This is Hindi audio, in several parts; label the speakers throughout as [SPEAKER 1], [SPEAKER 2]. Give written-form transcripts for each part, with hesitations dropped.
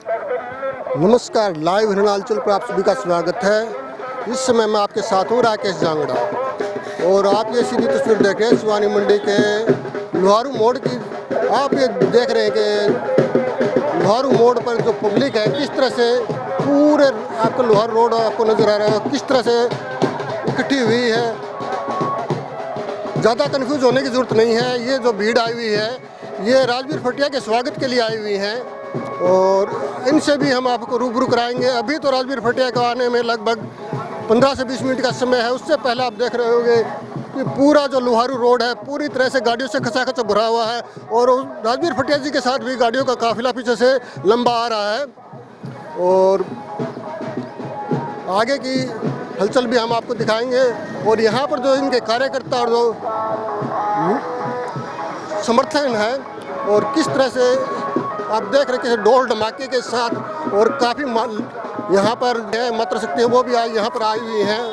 [SPEAKER 1] नमस्कार, लाइव हिमाचल पर आप सभी का स्वागत है। इस समय मैं आपके साथ हूँ राकेश जांगड़ा और आप ये सीधी तस्वीर देख रहे हैं शिवानी मंडी के लोहारू मोड़ की। आप ये देख रहे हैं कि लोहारू मोड़ पर जो पब्लिक है किस तरह से पूरे आपका लोहारू रोड आपको नज़र आ रहा है किस तरह से इकट्ठी हुई है। ज़्यादा कन्फ्यूज होने की ज़रूरत नहीं है। ये जो भीड़ आई हुई है ये राजवीर फटिया के स्वागत के लिए आई हुई है और इनसे भी हम आपको रूबरू कराएंगे। अभी तो राजवीर फटिया को आने में लगभग 15 से 20 मिनट का समय है। उससे पहले आप देख रहे होंगे कि पूरा जो लोहारू रोड है पूरी तरह से गाड़ियों से खचाखच भरा हुआ है और राजवीर फटिया जी के साथ भी गाड़ियों का काफिला पीछे से लंबा आ रहा है और आगे की हलचल भी हम आपको दिखाएंगे। और यहाँ पर जो इनके कार्यकर्ता और जो समर्थन है और किस तरह से आप देख रहे हैं कि ढोल धमाके के साथ और काफ़ी यहाँ पर मातृ शक्ति है वो भी यहाँ पर आई हुई हैं।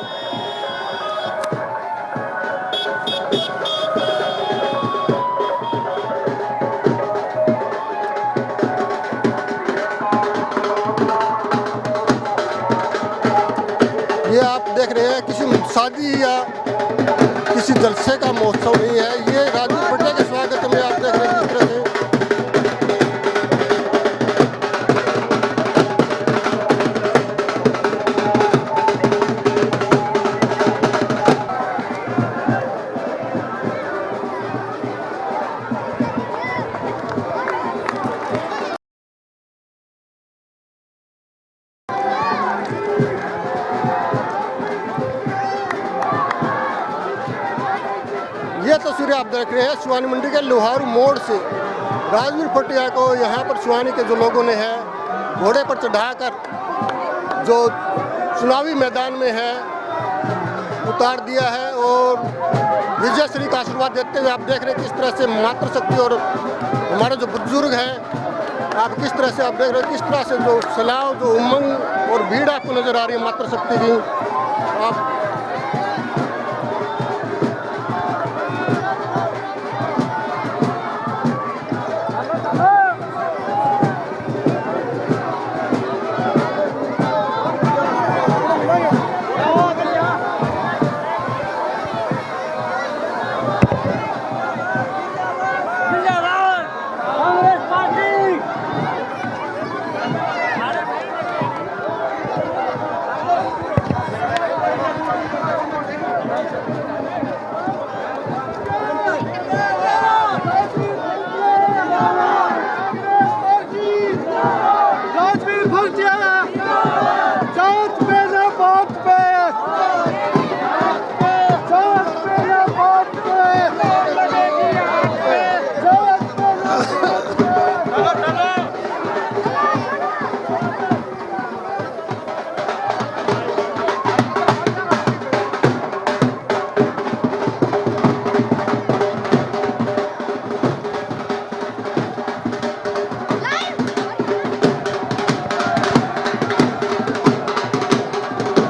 [SPEAKER 1] ये आप देख रहे हैं किसी शादी या किसी जलसे का महोत्सव नहीं है। ये राजवीर फटिया के स्वागत में आप देख रहे हैं किस तरह से ये तस्वीरें आप देख रहे हैं शिवानी मंडी के लोहारू मोड़ से। राजवीर फटिया को यहाँ पर शिवानी के जो लोगों ने है घोड़े पर चढ़ाकर जो चुनावी मैदान में है उतार दिया है और विजय श्री का आशीर्वाद देते हुए आप देख रहे हैं किस तरह से मातृशक्ति और हमारे जो बुजुर्ग हैं आप किस तरह से आप देख रहे हैं किस तरह से जो सलाह जो उमंग और भीड़ आपको नज़र आ रही है मातृशक्ति की। आप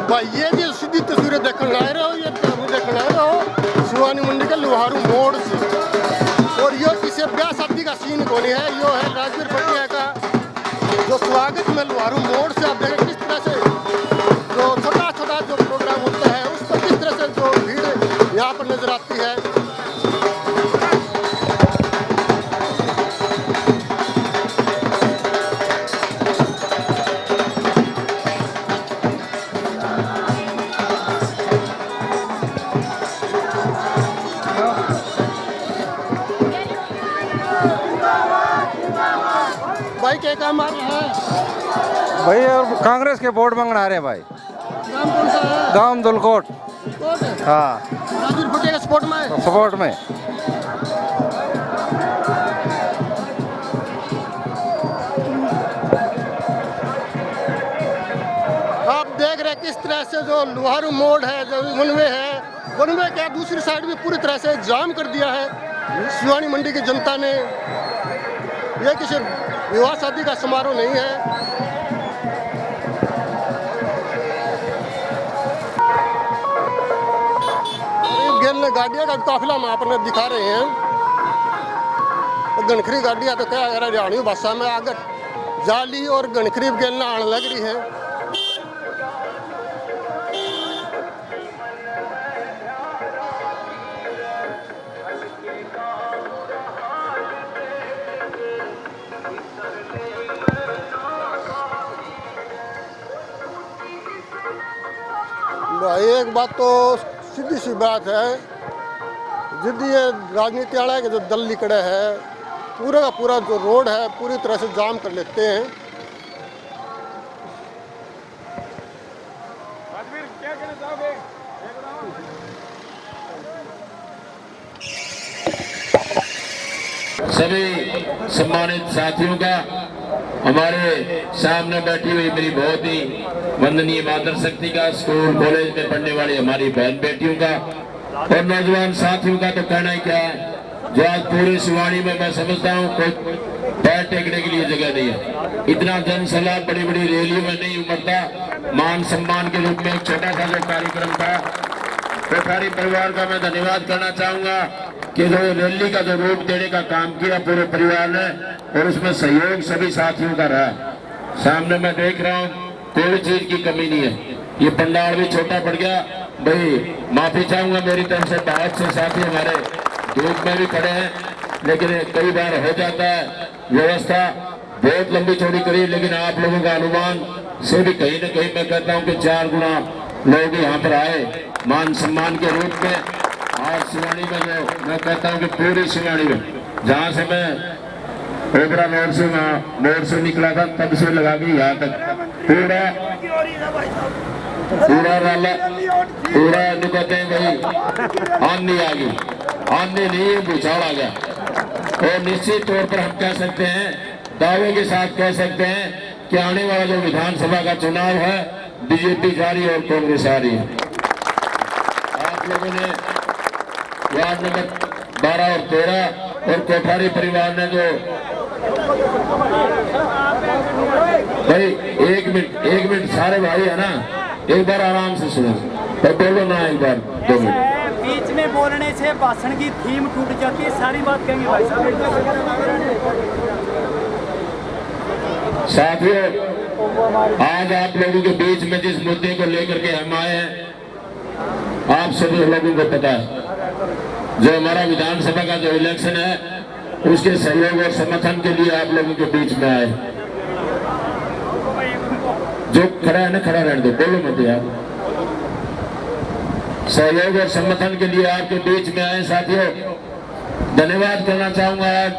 [SPEAKER 1] भाई ये जो सीधी तस्वीरें देखने ला रहे हो ये देखने आ रहे हो शिवानी मंडी के लोहारू मोड़ से और ये किसी ब्याह शादी का सीन कौन है। यो है राजवीर फटिया का जो स्वागत में लोहारू मोड़ से आप देखें किस तरह से जो छोटा छोटा जो प्रोग्राम होता है उस पर किस तरह से जो भीड़ यहाँ पर नजर आती है। भाई क्या काम आ रहा है
[SPEAKER 2] भाई और कांग्रेस के वोट मांगना रहे भाई।
[SPEAKER 1] नाम कौन सा है?
[SPEAKER 2] गांव दुलकोट। हाँ
[SPEAKER 1] राजवीर फटिया के सपोर्ट में
[SPEAKER 2] सपोर्ट में।
[SPEAKER 1] आप देख रहे हैं किस तरह से जो लोहारू मोड़ है जो वनवे है वनवे के दूसरी साइड भी पूरी तरह से जाम कर दिया है शिवानी मंडी की जनता ने। यह किसी विवाह शादी का समारोह नहीं है। गेल गाड़ियाँ का काफिला हम आपने दिखा रहे हैं। गणखरी गाड़ियाँ तो क्या हरियाणवी भाषा में आगे जाली और गणखरीब गेलना आने लग रही है। एक बात तो सीधी सी बात है, जिद्दी ये राजनीति वाला के जो दल निकले है, पूरा का पूरा जो रोड है पूरी तरह से जाम कर लेते हैं।
[SPEAKER 3] क्या कहना चाहोगे?
[SPEAKER 4] सभी सम्मानित साथियों का, हमारे सामने बैठी हुई मेरी बहुत ही वंदनीय मातृ शक्ति का, स्कूल कॉलेज में पढ़ने वाली हमारी बहन बेटियों का और नौजवान साथियों का तो कहना ही क्या है, जो आज पूरे शिवानी में मैं समझता हूँ कोई पैर टेकने के लिए जगह नहीं है। इतना जनसैलाब बड़ी बड़ी रैलियों में नहीं उमड़ता। मान सम्मान के रूप में एक छोटा सा जो कार्यक्रम था, कोठारी परिवार का मैं धन्यवाद करना चाहूंगा कि जो रैली का जो रूप देने का काम किया पूरे परिवार ने, और उसमें सहयोग सभी साथियों का रहा। सामने मैं देख रहा हूँ कोई चीज की कमी नहीं है। ये पंडाल भी छोटा पड़ गया, भाई माफी चाहूंगा मेरी तरफ से। बहुत से साथी हमारे धूप में भी खड़े हैं, लेकिन कई बार हो जाता है, व्यवस्था बहुत लंबी चौड़ी करी, लेकिन आप लोगों का अनुमान से भी कहीं ना कहीं मैं कहता हूँ कि 4 गुना लोग यहाँ पर आए मान सम्मान के रूप में। आज शिवानी में जो मैं कहता हूँ कि पूरी शिवानी में, जहाँ से मैं ओबरा मोड़ से निकला था तब से लगा के यहाँ तक पूरा कहते हैं भाई आंधी आ गई, आंधी नहीं भूचाल आ गया। और निश्चित तौर पर हम कह सकते हैं, दावे के साथ कह सकते हैं कि आने वाला जो विधानसभा का चुनाव है, बीजेपी जा रही है और कांग्रेस आ रही है। आप लोगों ने वार्ड नंबर 12 और 13 और कोठारी परिवार ने जो भाई एक मिनट सारे भाई है ना, एक बार आराम से सुनो और बोलो ना, एक बार 2 मिनट।
[SPEAKER 3] बीच में बोलने से भाषण की थीम टूट जाती है, सारी बात कहेंगे भाई
[SPEAKER 4] साथियों, आज आप लोगों के बीच में जिस मुद्दे को लेकर के हम आए हैं, आप सभी लोगों को पता है, जो हमारा विधानसभा का जो इलेक्शन है उसके सहयोग और समर्थन के लिए आप लोगों के बीच में आए। जो खड़ा है ना, खड़ा रहने दो, बोलो मत यार। सहयोग और समर्थन के लिए आपके बीच में आए साथियों, धन्यवाद करना चाहूंगा आज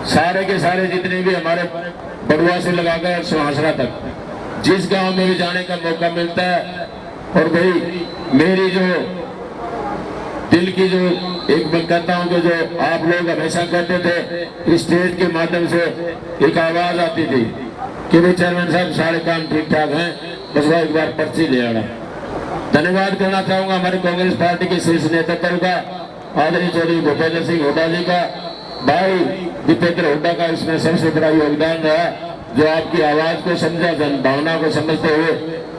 [SPEAKER 4] सारे के सारे जितने भी हमारे बड़ुआ से लगाकर सुहासरा तक जिस गांव में भी जाने का मौका मिलता है, और भाई मेरी जो दिल की जो एक मैं कहता हूं कि जो आप लोग हमेशा कहते थे स्टेज के माध्यम से एक आवाज आती थी कि भाई चेयरमैन साहब सारे काम ठीक ठाक हैं, बस वो एक बार पर्ची ले आना। धन्यवाद करना चाहूंगा हमारी कांग्रेस पार्टी के शीर्ष नेतृत्व का, आदरणीय चौधरी भूपेंद्र सिंह हुड्डा जी का, भाई दीपेंद्र हुड्डा का इसमें सबसे बड़ा योगदान रहा, जो आपकी आवाज को समझा, जन भावना को समझते हुए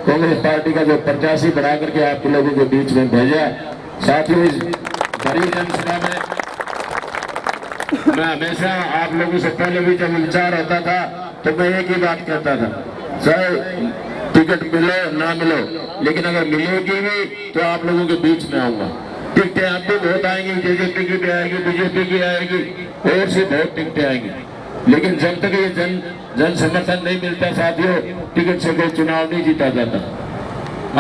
[SPEAKER 4] कांग्रेस पार्टी का जो प्रत्याशी बना करके आप लोगों के बीच में भेजा। साथियों, इस बड़ी जनसभा में मैं हमेशा आप लोगों से पहले भी जब विचार होता था तो मैं एक ही बात कहता था, चाहे टिकट मिलो ना मिलो, लेकिन अगर मिलेगी भी तो आप लोगों के बीच में आऊंगा। टिकटें आप भी बहुत आएंगी, जेजेपी की भी आएगी, बीजेपी की आएगी, और से बहुत टिकटें आएंगी, लेकिन जब तक ये जन समर्थन नहीं मिलता साथियों, टिकट से कोई चुनाव नहीं जीता जाता।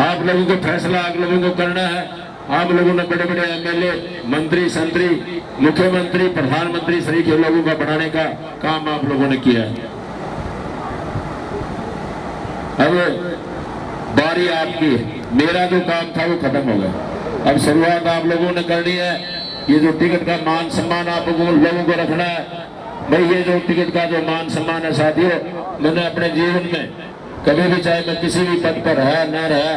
[SPEAKER 4] आप लोगों को फैसला आप लोगों को करना है। आप लोगों ने बड़े बड़े एमएलए, मंत्री, संतरी, मुख्यमंत्री, प्रधानमंत्री सभी के लोगों का बढ़ाने का काम आप लोगों ने किया है। अब बारी आपकी, मेरा जो काम था वो खत्म हो गया। अब शुरुआत आप लोगों ने करनी है। ये जो टिकट का मान सम्मान आप लोगों को रखना है। भाई ये जो टिकट का जो मान सम्मान है साथियों, मैंने अपने जीवन में कभी भी, चाहे मैं किसी भी पद पर रहा ना रहा,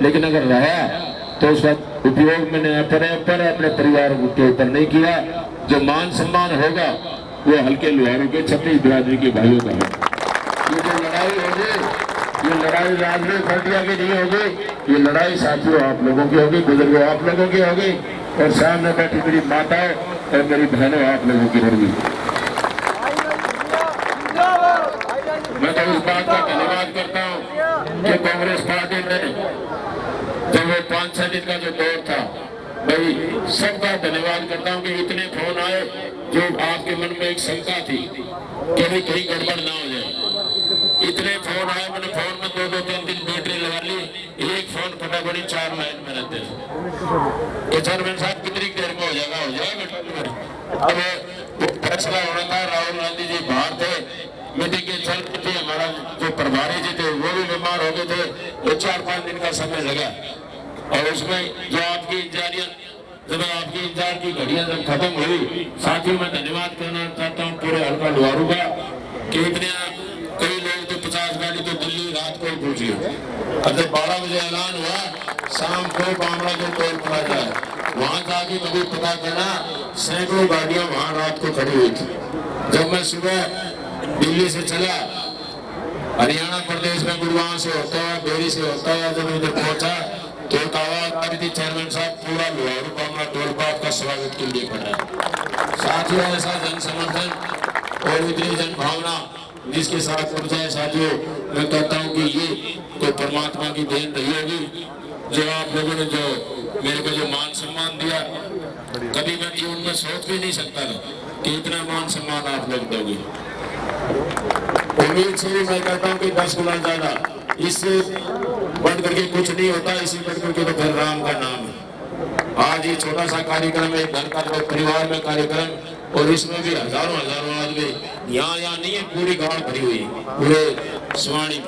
[SPEAKER 4] लेकिन अगर रहा तो उसका उपयोग मैंने अपने परिवार के ऊपर नहीं किया। जो मान सम्मान होगा वो हल्के लुहारों के, छत्तीस बिरादरी के भाइयों का है। ये जो लड़ाई होगी, ये लड़ाई राजनीतिक पार्टियों की नहीं होगी, ये लड़ाई साथियों आप लोगों की होगी, बुजुर्गों आप लोगों की होगी, और सामने बैठी मेरी माताओं और मेरी बहनों आप लोगों की होगी। तो इस बात का धन्यवाद करता हूँ कि कांग्रेस पार्टी ने जब वो 5-6 दिन का जो दौर था, भाई सबका धन्यवाद करता हूँ कि इतने फोन आए जो आपके मन में एक शंका थी कि भाई कहीं गड़बड़ ना हो जाए। इतने फोन आए, मैंने फोन में 2-3 दिन बैटरी लगा ली, एक फोन फटाफट 4 लाइन में रहते तो चेयरमैन साहब कितनी देर में हो जाएगा। अब वो फैसला होना था, राहुल गांधी जी बाहर थे, मीटिंग के चल रही थी, हमारा जो प्रभारी जी थे वो भी बीमार हो गए थे, तो 4-5 दिन का समय लगा। और उसमें जो आपकी जब आपकी इंतजार की घड़ियां जब खत्म हुई, साथियों मैं धन्यवाद करना चाहता हूँ पूरे हल्का लुहारू का कि इतने कई लोग तो 50 गाड़ी तो दिल्ली रात को ही पहुंची। अब जब 12 बजे ऐलान हुआ, शाम को बामड़ा जो टोल पड़ा जाए वहां जाके कभी पता करना, सैकड़ों गाड़ियां वहां रात को खड़ी हुई थी। जब मैं सुबह दिल्ली से चला, हरियाणा प्रदेश में गुरुग्राम से होता है, बेरी से होता है, जब इधर पहुंचा तो आवाज आ रही थी, चेयरमैन साहब पूरा लुहारू बामड़ा टोल प्लाजा का स्वागत के लिए खड़ा है। साथियों ऐसा जन समर्थन और इतनी जन भावना जिसके साथ उठ जाए, साथियों मैं कहता हूँ कि ये तो परमात्मा की देन रही होगी जो आप लोगों ने जो मेरे को जो मान सम्मान दिया। कभी मैं जीवन में सोच भी नहीं सकता था कि इतना मान सम्मान आप लोग दोगे। उम्मीद से भी मैं कहता हूँ कि 10 गुना ज्यादा, इससे बढ़ करके कुछ नहीं होता, इसी बढ़ करके तो फिर राम का नाम है। आज ये छोटा सा कार्यक्रम है, घर का जो परिवार में कार्यक्रम, और इसमें भी हजारों आदमी यहाँ नहीं है, पूरी गांव भरी हुई पूरे स्वाणी।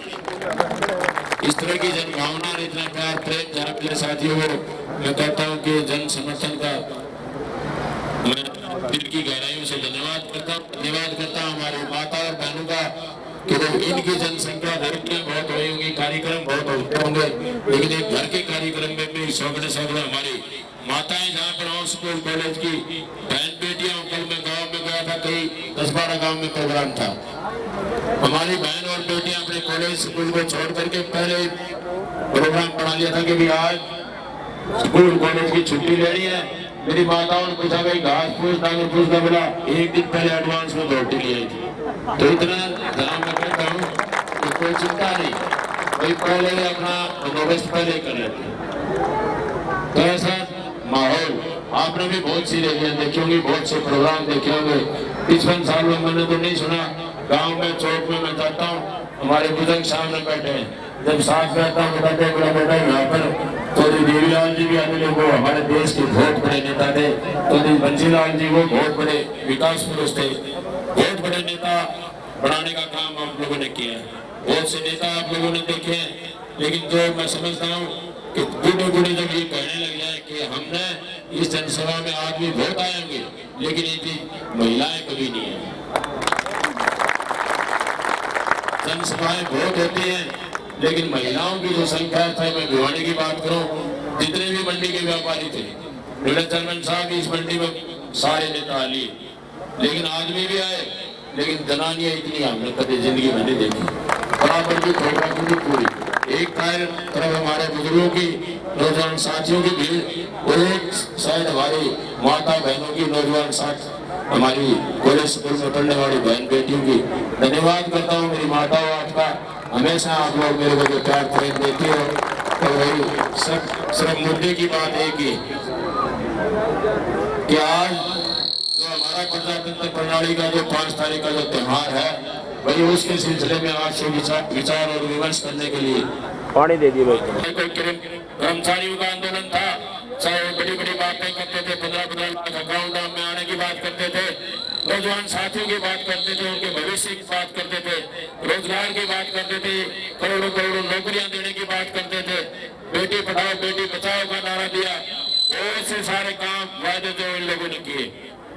[SPEAKER 4] इस तरह की जन भावना, इतना प्यार प्रेम जहाँ मेरे साथियों को मैं कहता हूँ कि जन समर्थन का मैं दिल की गहराइयों से धन्यवाद करता हूँ हमारी माता और बहनों का कि इनकी जनसंख्या धरती बहुत हुई होंगी, कार्यक्रम बहुत होते होंगे, लेकिन एक घर के कार्यक्रम में भी सौगड़े हमारी माताएं जहाँ पर हो, स्कूल कॉलेज की बहन बेटियां, कल मैं गांव में गया था, कई 10-12 गांव में प्रोग्राम था। हमारी बहन और बेटियां अपने कॉलेज स्कूल को छोड़ करके पहले प्रोग्राम बना लिया था कि भी आज स्कूल कॉलेज की छुट्टी लेनी है। मेरी माताओं ने पूछा भाई घास फूस डांगर फूस का बोला, एक दिन पहले एडवांस में रोटी ली आई थी। तो इतना जहाँ मैं कहता हूँ कि कोई चिंता नहीं, भाई पहले अपना बंदोबस्त पहले कर लेते। तो ऐसा माहौल आपने भी बहुत सी रैलियां देखी होंगी, बहुत से प्रोग्राम देखे होंगे। 55 साल में मैंने तो नहीं सुना, गांव में चौक में मैं जाता हूँ, हमारे बुजुर्ग सामने बैठे हैं, जब साथ बैठता हूँ बताते मेरा बेटा यहाँ पर चौधरी देवीलाल जी भी आते थे, वो हमारे देश के बहुत बड़े नेता थे। चौधरी बंसीलाल जी वो बहुत बड़े विकास पुरुष थे, बहुत बड़े नेता बनाने का काम आप लोगों ने किया है। बहुत से नेता आप लोगों ने देखे हैं, लेकिन जो मैं समझता हूँ कि बूढ़े जब ये कहने लग जाए कि हमने इस जनसभा में आदमी बहुत आए होंगे, लेकिन इनकी महिलाएं कभी नहीं है। जनसभाएं बहुत होती हैं, लेकिन महिलाओं की जो संख्या है, चाहे मैं भिवानी की बात करूं, जितने भी मंडी के व्यापारी थे, चेयरमैन साहब इस मंडी में सारे नेता लिए, लेकिन आदमी भी आए, लेकिन जनानियां इतनी हमने कभी जिंदगी में नहीं देखी। बराबर की प्रोग्राम की पूरी एक तरफ हमारे बुजुर्गों की, नौजवान साथियों की भीड़, और एक शायद हमारी माता बहनों की, नौजवान साथ हमारी कॉलेज स्कूल में पढ़ने वाली बहन बेटियों की। धन्यवाद करता हूँ मेरी माताओं, आपका हमेशा आप लोग मेरे को जो प्यार प्रेम देते हो। तो वही सिर्फ मुद्दे की बात है कि आज जो हमारा प्रजातंत्र प्रणाली का जो 5 तारीख का जो त्योहार है, वही उसके सिलसिले में आपसे विचार और विमर्श करने के लिए पानी दे दिए। भाई कोई कर्मचारियों का आंदोलन था, चाहे वो बड़ी बड़ी बातें करते थे, 15-15 लाख अकाउंट में आने की बात करते थे, नौजवान साथियों की बात करते थे, उनके भविष्य की बात करते थे, रोजगार की बात करते थे, करोड़ों करोड़ों नौकरियां देने की बात करते थे, बेटी पढ़ाओ बेटी बचाओ का नारा दिया। बहुत से सारे काम वायदे जो इन लोगों ने किए।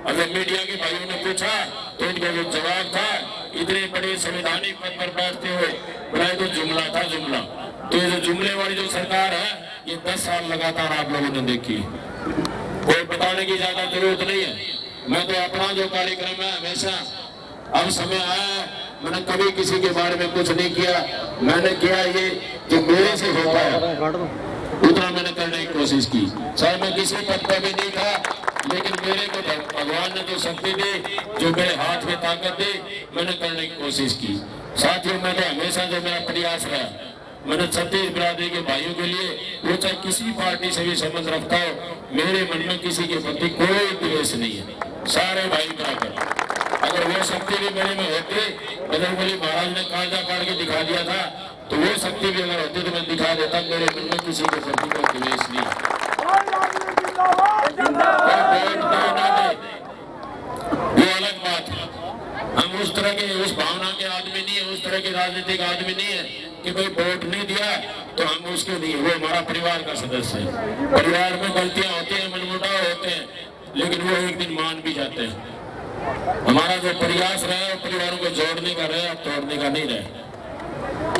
[SPEAKER 4] अगर मीडिया के भाइयों ने पूछा तो इनका जो जवाब था, इतने बड़े संवैधानिक पद पर बैठते हुए बोला तो जुमला था, जुमला। तो ये जो जुमले वाली जो सरकार है, ये 10 साल लगातार आप लोगों ने देखी। कोई बताने की ज्यादा जरूरत नहीं है। मैं तो अपना जो कार्यक्रम है हमेशा, अब समय आया, मैंने कभी किसी के बारे में कुछ नहीं किया, मैंने किया ये जो मेरे से हो पाया उतना मैंने करने की कोशिश की। चाहे मैं किसी पद पर भी नहीं था, लेकिन मेरे को भगवान ने जो शक्ति दी, जो मेरे हाथ में ताकत दी, मैंने करने की कोशिश की। साथियों मैं तो हमेशा जो मेरा प्रयास रहा, मैंने छत्तीस बिरादरी के भाइयों के लिए, वो चाहे किसी पार्टी से भी संबंध रखता हो, मेरे मन में किसी के प्रति कोई द्वेष नहीं है, सारे भाई बराबर। अगर वो शक्ति भी मेरे में होती, बजरंगबली महाराज ने कायदा काट के दिखा दिया था, तो वो शक्ति भी अगर होती तो मैं दिखा देता, मेरे मन में किसी के प्रति कोई द्वेष नहीं। वो अलग बात है, हम उस तरह के, उस भावना के आदमी नहीं है, उस तरह के राजनीतिक आदमी नहीं है कि कोई वोट नहीं दिया तो हम उसके नहीं, वो हमारा परिवार का सदस्य है। परिवार में गलतियां होती हैं, मनमुटाव होते हैं, लेकिन वो एक दिन मान भी जाते हैं। हमारा जो प्रयास रहा है परिवारों को जोड़ने का रहा, तोड़ने का नहीं रहा।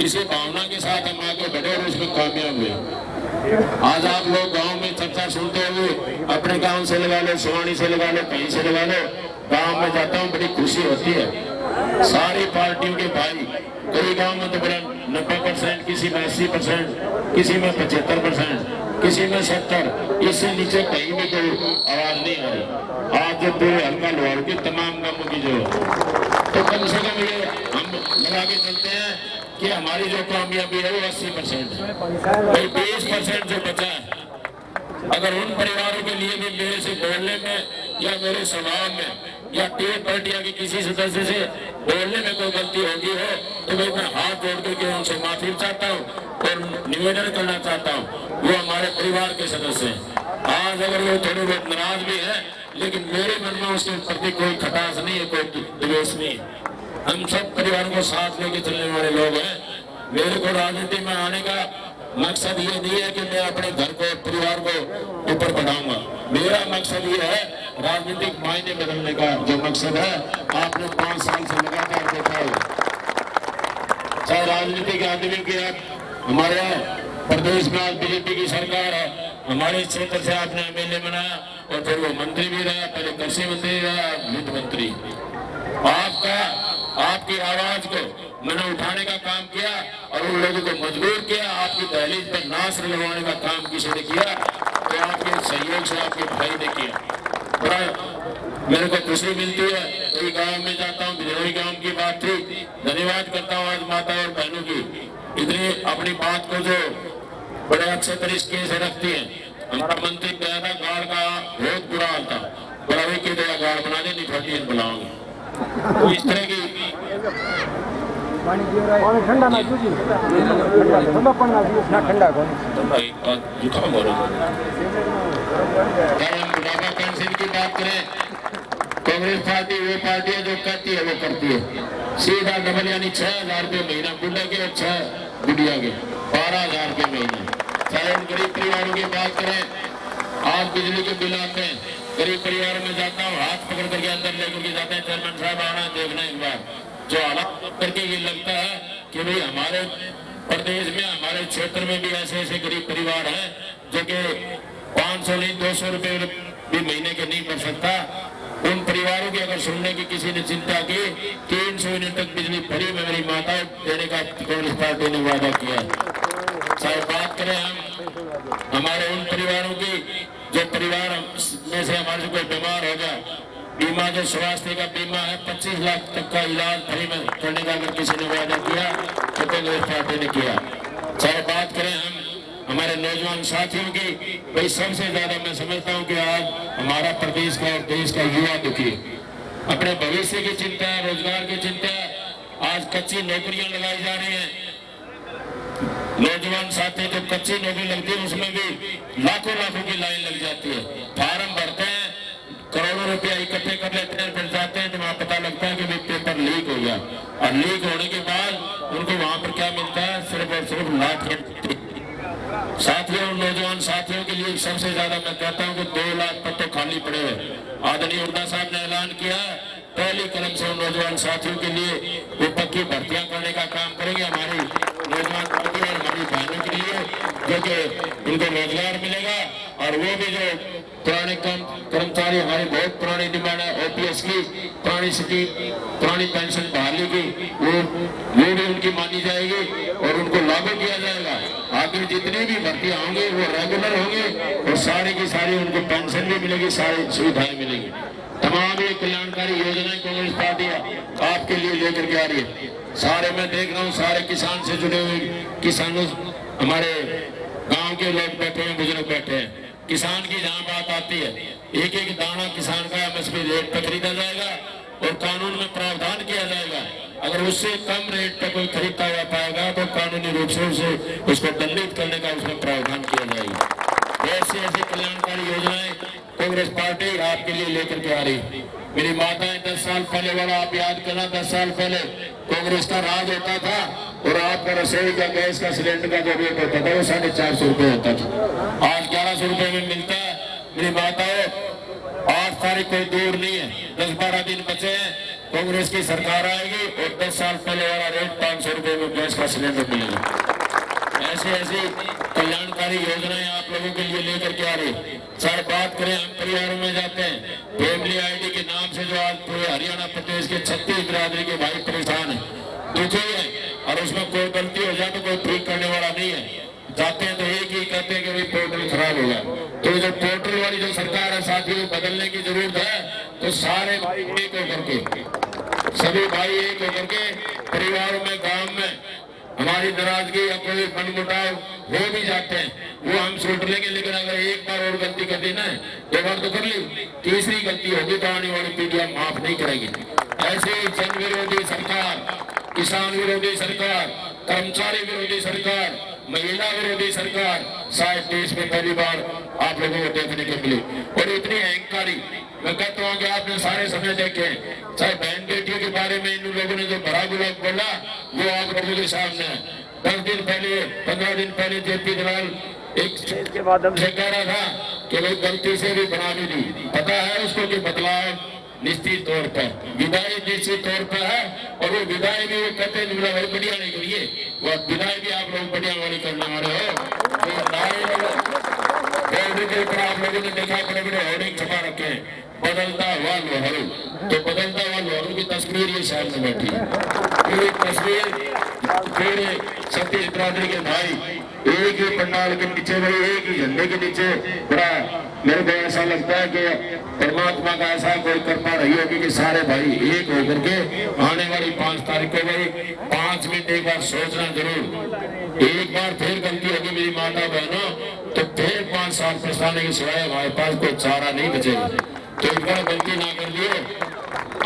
[SPEAKER 4] इसी भावना के साथ हम आगे बढ़े और उसमें कामयाब हुए। आज आप लोग गांव में चर्चा सुनते हुए, अपने गांव से लगा लो, सिवानी से लगा लो, कहीं से लगा लो, गांव में जाता हूँ बड़ी खुशी होती है। सारी पार्टियों के भाई, कई गांव में तो बड़ा 90%, किसी में 80%, किसी में 75%, किसी में 70%, इससे नीचे कहीं भी कोई आवाज नहीं आ रही। आज जो पूरे हल्का लोहारू की तमाम गांवों की जो, तो कम से कम ये हम लगा के चलते हैं कि हमारी जो कामयाबी है वो 80% है, भाई 20% जो बचा है। अगर उन परिवारों के लिए भी मेरे से बोलने में या मेरे स्वभाव में या टीम पार्टियां के किसी सदस्य से बोलने में कोई गलती होगी हो, तो भाई मैं हाथ जोड़ के उनसे माफी चाहता हूँ और निवेदन करना चाहता हूँ, वो हमारे परिवार के सदस्य हैं। आज अगर वो थोड़े बहुत नाराज भी है, लेकिन मेरे मन में उसके प्रति कोई खटास नहीं है, कोई द्वेष नहीं है। हम सब परिवारों को साथ लेके चलने वाले लोग हैं। मेरे को राजनीति में आने का मकसद ये नहीं है कि मैं अपने घर को, परिवार को ऊपर बढ़ाऊंगा। मेरा मकसद ये है, राजनीतिक मायने बदलने का जो मकसद है, आपने 5 साल से लगातार देखा है। चाहे राजनीतिक आदमी की हमारे प्रदेश में आज बीजेपी की सरकार है, हमारे क्षेत्र से आपने एमएलए बनाया और फिर वो मंत्री भी रहा, पहले कृषि मंत्री रहा, वित्त मंत्री। आपकी आवाज को मैंने उठाने का काम किया और उन लोगों को मजबूर किया। आपकी दहलीज पर नासर लगवाने का काम किसी ने किया, तो आपके सहयोग से आपके भाई ने किया। बड़ा मेरे को खुशी मिलती है। कोई गांव में जाता हूँ, बिजनौरी गांव की बात थी, धन्यवाद करता हूँ आज माता और बहनों की, इतनी अपनी बात को जो बड़े अच्छे तरीके से रखती है। हमारा मंत्री कहा था गाड़ का बहुत बुरा हाल था, बड़ा भी की तरह गाड़ बना दे, निफाटी बुलाओगे। तो इस तरह की
[SPEAKER 3] ठंडा ना ठंडा पड़ना ना ठंडा
[SPEAKER 4] जुकाम हो रहा है। हम बुढ़ापा पेंशन की बात करें, कांग्रेस पार्टी वो पार्टी है जो कहती है वो करती है। सीधा डबल यानी 6,000 रुपये महीना बुढ़ा के और 6 बुढ़िया के 12,000 रुपये महीना। चाहे हम गरीब परिवारों की बात करें, आज बिजली के बिल आते हैं, गरीब परिवार में जाता हूँ, हाथ पकड़ करके अंदर लेकर के जाते हैं, चेयरमैन साहब आना देखना एक बार, जो हालात करके ये लगता है कि भाई हमारे प्रदेश में, हमारे क्षेत्र में भी ऐसे ऐसे गरीब परिवार हैं जो कि 500 नहीं 200 रुपये भी महीने के नहीं कर सकता। उन परिवारों की अगर सुनने की किसी ने चिंता की, 300 यूनिट तक बिजली फ्री में मेरी माता देने का कांग्रेस पार्टी ने वादा किया। चाहे बात करें हम हमारे उन परिवारों की जो परिवार में से हमारे से कोई बीमार हो गया, बीमा जो स्वास्थ्य का बीमा है 25 लाख तक का इलाज फ्री में करने का अगर किसी ने वादा किया तो कांग्रेस पार्टी ने किया। चाहे बात करें हम हमारे नौजवान साथियों की, भाई सबसे ज्यादा मैं समझता हूँ कि आज हमारा प्रदेश का और देश का युवा दुखी है, अपने भविष्य की चिंता है, रोजगार की चिंता है। आज कच्ची नौकरियां लगाई जा रही हैं, नौजवान साथी जो कच्ची नौकरी लगती है उसमें भी लाखों की लाइन लग जाती है। फार्म भरते हैं, करोड़ों रुपया इकट्ठे कर लेते हैं, फिर जाते हैं तो वहाँ पता लगता है कि पेपर लीक हो गया, और लीक होने के बाद उनको वहाँ पर क्या मिलता है, सिर्फ और सिर्फ लाख। साथियों, नौजवान साथियों के लिए सबसे ज्यादा मैं कहता हूँ कि 2 लाख पद तो खाली पड़े हुए। आदरणीय हुड्डा साहब ने ऐलान किया, पहली कदम से नौजवान साथियों के लिए वो पक्की भर्तियां करने का काम करेंगे हमारी नौजवान साथी और हमारी बहनों के लिए, जो कि उनको रोजगार मिलेगा। और वो भी जो पुराने कर्मचारी, हमारी बहुत पुरानी डिमांड है ओपीएस की, पुरानी स्कीम पुरानी पेंशन बहाली की वो भी उनकी मानी जाएगी और उनको लागू किया जाएगा। आगे जितनी भी भर्तियां होंगी वो रेगुलर होंगी और सारी की सारी उनको पेंशन भी मिलेगी, सारी सुविधाएं मिलेगी। तमाम ये कल्याणकारी योजनाएं कांग्रेस पार्टी आपके लिए लेकर के आ रही है। सारे मैं देख रहा हूँ सारे किसान से जुड़े हुए किसानों हमारे गांव के लोग बैठे हैं, बुजुर्ग बैठे हैं। किसान की जहाँ बात आती है एक एक दाना किसान का एमएसपी रेट पर खरीदा जाएगा और कानून में प्रावधान किया जाएगा। अगर उससे कम रेट पर कोई खरीदता हुआ पाएगा तो कानूनी रूप से उसे उसको दंडित करने का उसमें प्रावधान किया जाएगा। ऐसी ऐसी कल्याणकारी योजनाएं कांग्रेस पार्टी आपके लिए लेकर के आ रही। मेरी माताएं 10 साल पहले वाला आप याद करना, 10 साल पहले कांग्रेस का राज होता था और आपका रसोई का गैस का सिलेंडर का जो रेट होता था वो 450 रुपए होता था। आज 1100 रुपए में मिलता है। मेरी माताओं 8 तारीख कोई दूर नहीं है, 10-12 दिन बचे हैं, कांग्रेस की सरकार आएगी और 10 साल पहले वाला रेट 500 रुपए में गैस का सिलेंडर मिलेगा। ऐसी ऐसी कल्याणकारी योजनाएं आप लोगों के लिए लेकर के आ रही। सर बात करें हम परिवारों में जाते हैं, फैमिली आईडी के नाम से जो आज पूरे हरियाणा प्रदेश के 36 बिरादरी के भाई परेशान है, दुखी है और उसमें कोई गलती हो जाए तो कोई ठीक करने वाला नहीं है। जाते हैं तो एक ही कहते हैं कि भाई पोर्टल खराब होगा। तो जो पोर्टल वाली जो सरकार है साथियों बदलने की जरूरत है। तो सारे भाई एक होकर के, सभी भाई एक होकर के परिवारों में, गांव में हमारी नाराजगी या कोई मनमुटाव हो भी जाते हैं वो हम सुलट लेंगे, लेकिन अगर एक बार और गलती कर दी ना, 2 बार तो कर ली, तीसरी गलती होगी तो आने वाली पीढ़ियां माफ नहीं करेगी। ऐसे जन विरोधी सरकार, किसान विरोधी सरकार, कर्मचारी विरोधी सरकार, महिला विरोधी सरकार शायद देश में पहली बार आप लोगों को देखने को मिली। और इतनी अहंकारी, मैं कहता हूँ कि आपने सारे समय देखे, चाहे बहन बेटियों के बारे में इन लोगों ने जो बड़ा बुरा बोला वो आप लोगों के सामने है। 10 दिन पहले, 15 दिन पहले जेपी दलाल एक के माध्यम से कह रहा था कि भाई गलती से भी बना भी दी, पता है उसको कि बदलाव निश्चित तौर पर, विदाई निश्चित तौर पर है। और वो विदाई भी वो कहते हैं भाई बढ़िया नहीं करिए, वो विदाई भी आप लोग बढ़िया वाली करने वाले हो। के ऊपर आप लोगों ने देखा बड़े बड़े होर्डिंग छपा रखे हैं, बदलता हुआ लोहरू। तो बदलता हुआ लोहरू की तस्वीर ये सामने बैठी है, पूरी तस्वीर पूरे 36 बिरादरी के भाई एक ही पंडाल के नीचे, भाई एक ही झंडे के नीचे। बड़ा मेरे को ऐसा लगता है कि परमात्मा का ऐसा कोई कृपा रही होगी कि सारे भाई एक होकर के आने वाली 5 तारीख को भाई 5 मिनट एक बार सोचना जरूर। एक बार फिर गलती होगी मेरी माता बहनों तो फिर 5 साल पछताने के सिवाय हमारे पास कोई चारा नहीं बचेगा। तो एक बार गलती ना कर लियो,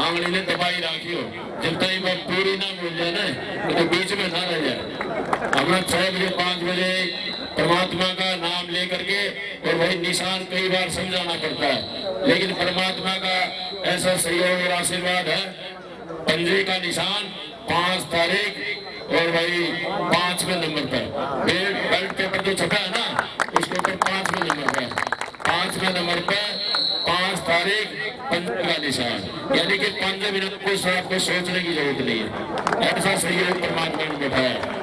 [SPEAKER 4] आंगली ने दबाई राखियो, जब तक वो पूरी ना मिल जाए ना तो बीच में ना रह जाए। हमें 6 बजे 5 बजे परमात्मा का नाम लेकर के और वही निशान कई बार समझाना पड़ता है, लेकिन परमात्मा का ऐसा सहयोग और आशीर्वाद है। पंजे का निशान 5 तारीख और वही 5वें नंबर पर बेल्ट पेपर जो छपा है ना उसके ऊपर 5वें नंबर पर, 5वें नंबर पर 5 तारीख पंजे का निशान, यानी कि 5 मिनट को आपको सोचने की जरूरत नहीं है। ऐसा सहयोग परमात्मा ने बैठाया।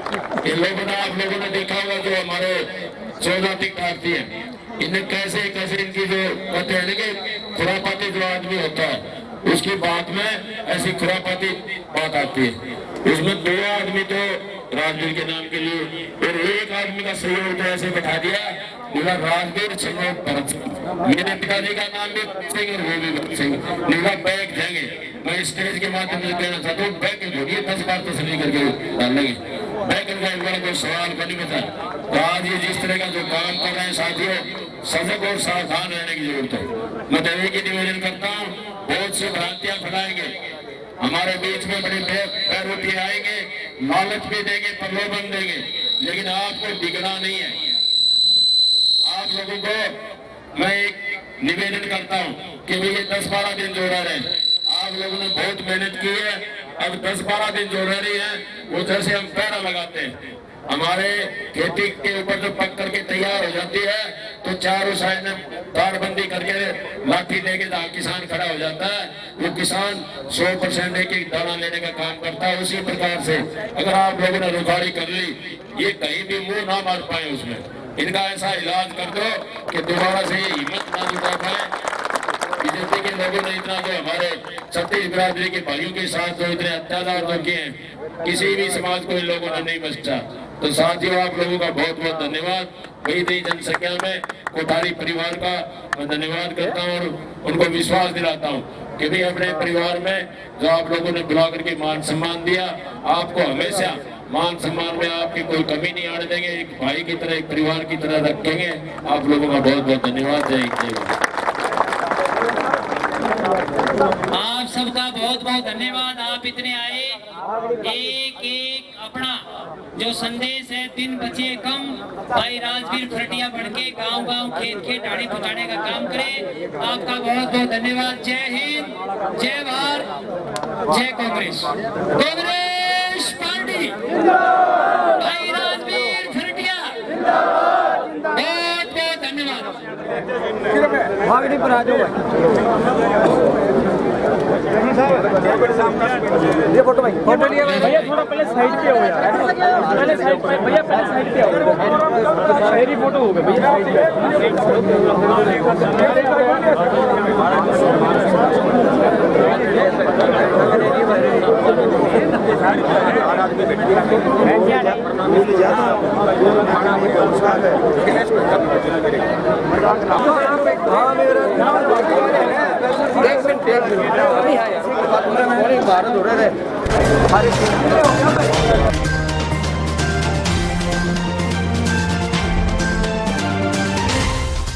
[SPEAKER 4] ये लोगों ने, आप लोगों ने देखा होगा जो हमारे 14 टिकट है, इन्हें कैसे कैसे इनकी जो कहते हैं कि खुरापाती जो आदमी होता है उसकी बात में ऐसी खुरापाती बात आती है। उसमें 2 आदमी तो राजवीर के नाम के लिए और एक आदमी का सहयोग तो ऐसे बैठा दिया, मेरा राजवीर सहयोग भरत सिंह, मेरे पिताजी का नाम भी भरत सिंह और वो भी भरत सिंह, मेरा बैग देंगे। मैं स्टेज के माध्यम से कहना चाहता हूँ बैग जोड़िए, 10 बार तस्वीर करके डालेंगे बैगन का एक बार कोई सवाल का नहीं बता। तो आज ये जिस तरह का जो काम कर रहे हैं साथियों, सजग और सावधान रहने की जरूरत है। मैं देवी की निवेदन करता हूँ, बहुत सी भ्रांतियां फैलाएंगे हमारे बीच में, बड़े पैरोटी आएंगे, लालच भी देंगे, प्रलोभन देंगे, लेकिन आपको बिगड़ा नहीं है। आप लोगों को मैं एक निवेदन करता हूँ कि ये 10-12 दिन जो रह रहे हैं, आप लोगों ने बहुत मेहनत की है, अब 10-12 दिन जो रह रही है वो जैसे हम पैरा लगाते हैं, हमारे खेती के ऊपर जो पक करके तैयार हो जाती है तो चारों साइड में तारबंदी करके लाठी लेके जहाँ किसान खड़ा हो जाता है, वो किसान 100% एक दाना लेने का काम करता है। उसी प्रकार से अगर आप लोगों ने रुखाड़ी कर ली, ये कहीं भी मुंह ना मार पाए, उसमें इनका ऐसा इलाज कर दो कि दोबारा से ये हिम्मत ना जुटा पाए। बीजेपी के लोगों ने इतना जो हमारे छत्तीस बिरादरी के भाइयों के साथ जो इतने अत्याचार जो किए हैं, किसी भी समाज को इन लोगों ने नहीं बख्शा। तो साथियों, आप लोगों का बहुत बहुत धन्यवाद। बड़ी इतनी जनसंख्या में कोठारी परिवार का मैं धन्यवाद करता हूँ और उनको विश्वास दिलाता हूँ कि भाई अपने परिवार में जो आप लोगों ने बुला करके मान सम्मान दिया, आपको हमेशा मान सम्मान में आपकी कोई कमी नहीं आने देंगे। एक भाई की तरह, एक परिवार की तरह रखेंगे। आप लोगों का बहुत बहुत धन्यवाद। जय हिंद, जय भारत।
[SPEAKER 5] आप सबका बहुत बहुत धन्यवाद। आप इतने आए, एक एक अपना जो संदेश है, दिन बचे कम, भाई राजवीर फरटिया बढ़ के गाँव गाँव खेत खेत डाड़ी पहुँचाने का काम करे। आपका बहुत बहुत धन्यवाद। जय हिंद, जय भारत, जय कांग्रेस। कांग्रेस पार्टी, भाई राजवीर फरटिया, बहुत बहुत धन्यवाद।
[SPEAKER 3] ये फोटो भाई, फोटो लिया भैया, थोड़ा पहले साइड पे हो यार, पहले साइड पे भैया, पहले साइड पे आओ, मेरी फोटो हो गई भैया साइड भारत हो रहे थे।